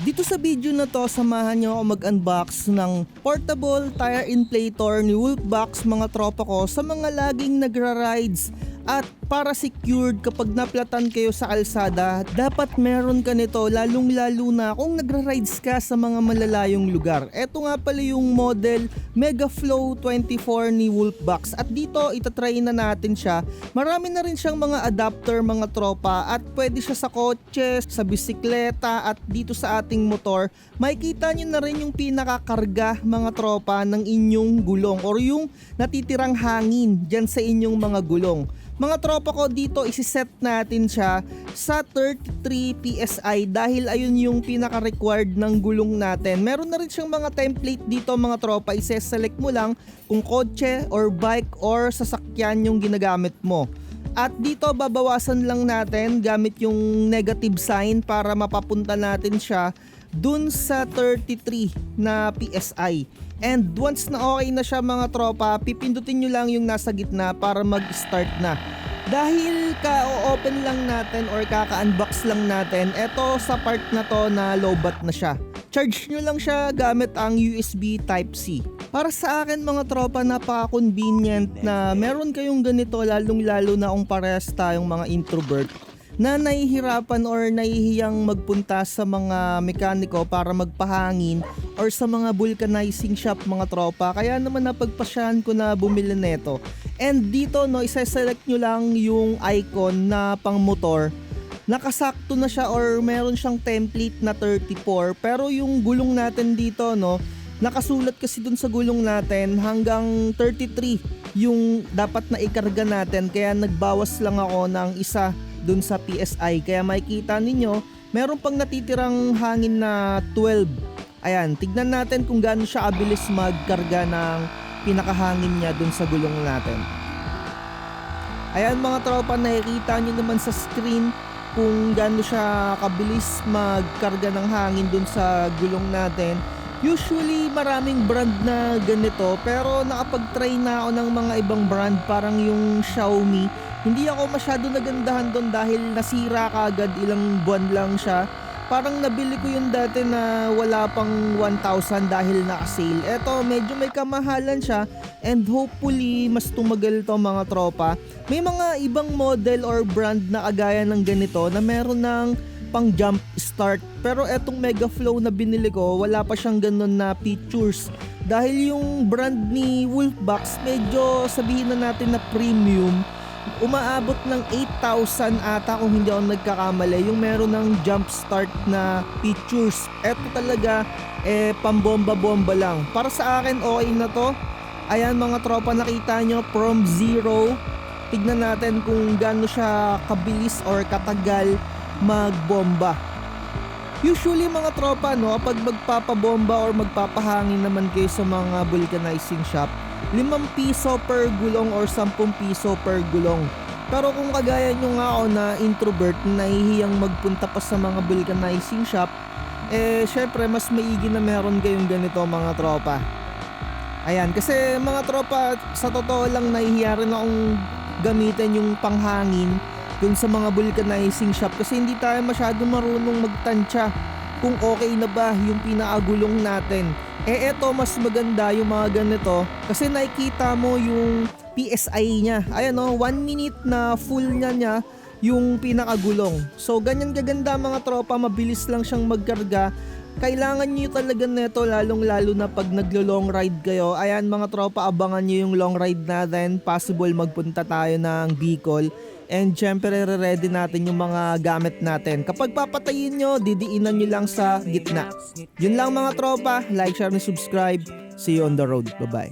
Dito sa video na to, samahan nyo ako mag-unbox ng portable tire inflator ni Wolfbox mga tropa ko sa mga laging nagra-rides. At para secured kapag naplatan kayo sa kalsada, dapat meron ka nito lalong lalo na kung nagra-rides ka sa mga malalayong lugar. Eto nga pala yung model Megaflow 24 ni Wolfbox at dito itatry na natin siya. Marami na rin siyang mga adapter mga tropa at pwede siya sa kotse, sa bisikleta at dito sa ating motor. Makikita nyo na rin yung pinakakarga mga tropa ng inyong gulong or yung natitirang hangin dyan sa inyong mga gulong. Mga tropa ko, dito isiset natin siya sa 33 PSI dahil ayun yung pinaka-required ng gulong natin. Meron na rin siyang mga template dito mga tropa, ise-select mo lang kung kotse or bike or sasakyan yung ginagamit mo. At dito babawasan lang natin gamit yung negative sign para mapapunta natin siya dun sa 33 na PSI. And once na okay na siya mga tropa, pipindutin nyo lang yung nasa gitna para mag-start na. Dahil ka-open lang natin or kaka-unbox lang natin, eto sa part na to na lowbat na siya. Charge nyo lang siya gamit ang USB Type-C. Para sa akin mga tropa, napaka-convenient na meron kayong ganito lalong lalo na kung parehas tayong mga introvert na nahihirapan or nahihiyang magpunta sa mga mekaniko para magpahangin or sa mga vulcanizing shop mga tropa. Kaya naman napagpasyahan ko na bumili nito. And dito no, isa-select nyo lang yung icon na pang motor. Nakasakto na siya or meron siyang template na 34 pero yung gulong natin dito no, nakasulat kasi dun sa gulong natin hanggang 33 yung dapat na ikarga natin, kaya nagbawas lang ako ng isa dun sa PSI. Kaya makikita ninyo meron pang natitirang hangin na 12. Ayan, tignan natin kung gaano siya kabilis magkarga ng pinakahangin niya dun sa gulong natin. Ayan mga tropa, nakikita nyo naman sa screen kung gaano siya kabilis magkarga ng hangin dun sa gulong natin. Usually maraming brand na ganito pero nakapag-try na ako ng mga ibang brand, parang yung Xiaomi. Hindi ako masyado nagandahan doon dahil nasira kaagad, ilang buwan lang siya. Parang nabili ko yun dati na wala pang 1,000 dahil naka-sale. Eto medyo may kamahalan siya and hopefully mas tumagal to mga tropa. May mga ibang model or brand na kagaya ng ganito na meron ng pang jump start. Pero etong Megaflow na binili ko, wala pa siyang ganun na features. Dahil yung brand ni Wolfbox medyo sabihin na natin na premium, umaabot ng 8,000 ata kung hindi ako nagkakamali yung meron ng jump start na features. Eto talaga pambomba-bomba lang. Para sa akin okay na to. Ayan mga tropa, nakita nyo from 0. Tignan natin kung gaano siya kabilis or katagal magbomba. Usually mga tropa no, kapag magpapabomba or magpapahangin naman kayo sa mga vulcanizing shop, 5 piso per gulong or 10 piso per gulong. Pero kung kagaya nyo nga ako na introvert, nahihiyang magpunta pa sa mga vulcanizing shop, syempre mas maigi na meron kayong ganito mga tropa. Ayan, kasi mga tropa, sa totoo lang nahihiya rin akong gamitin yung panghangin dun sa mga vulcanizing shop kasi hindi tayo masyado marunong magtansya kung okay na ba yung pinakagulong natin. Eto mas maganda yung mga ganito kasi nakikita mo yung PSI niya. Ayan o, 1 minute na full niya yung pinakagulong. So ganyan kaganda mga tropa, mabilis lang siyang magkarga. Kailangan nyo talaga neto lalong lalo na pag naglo-long ride kayo. Ayan mga tropa, abangan nyo yung long ride natin. Possible magpunta tayo ng Bicol. And syempre re-ready natin yung mga gamit natin. Kapag papatayin nyo, didiinan nyo lang sa gitna. Yun lang mga tropa, like, share, and subscribe. See you on the road. Bye bye.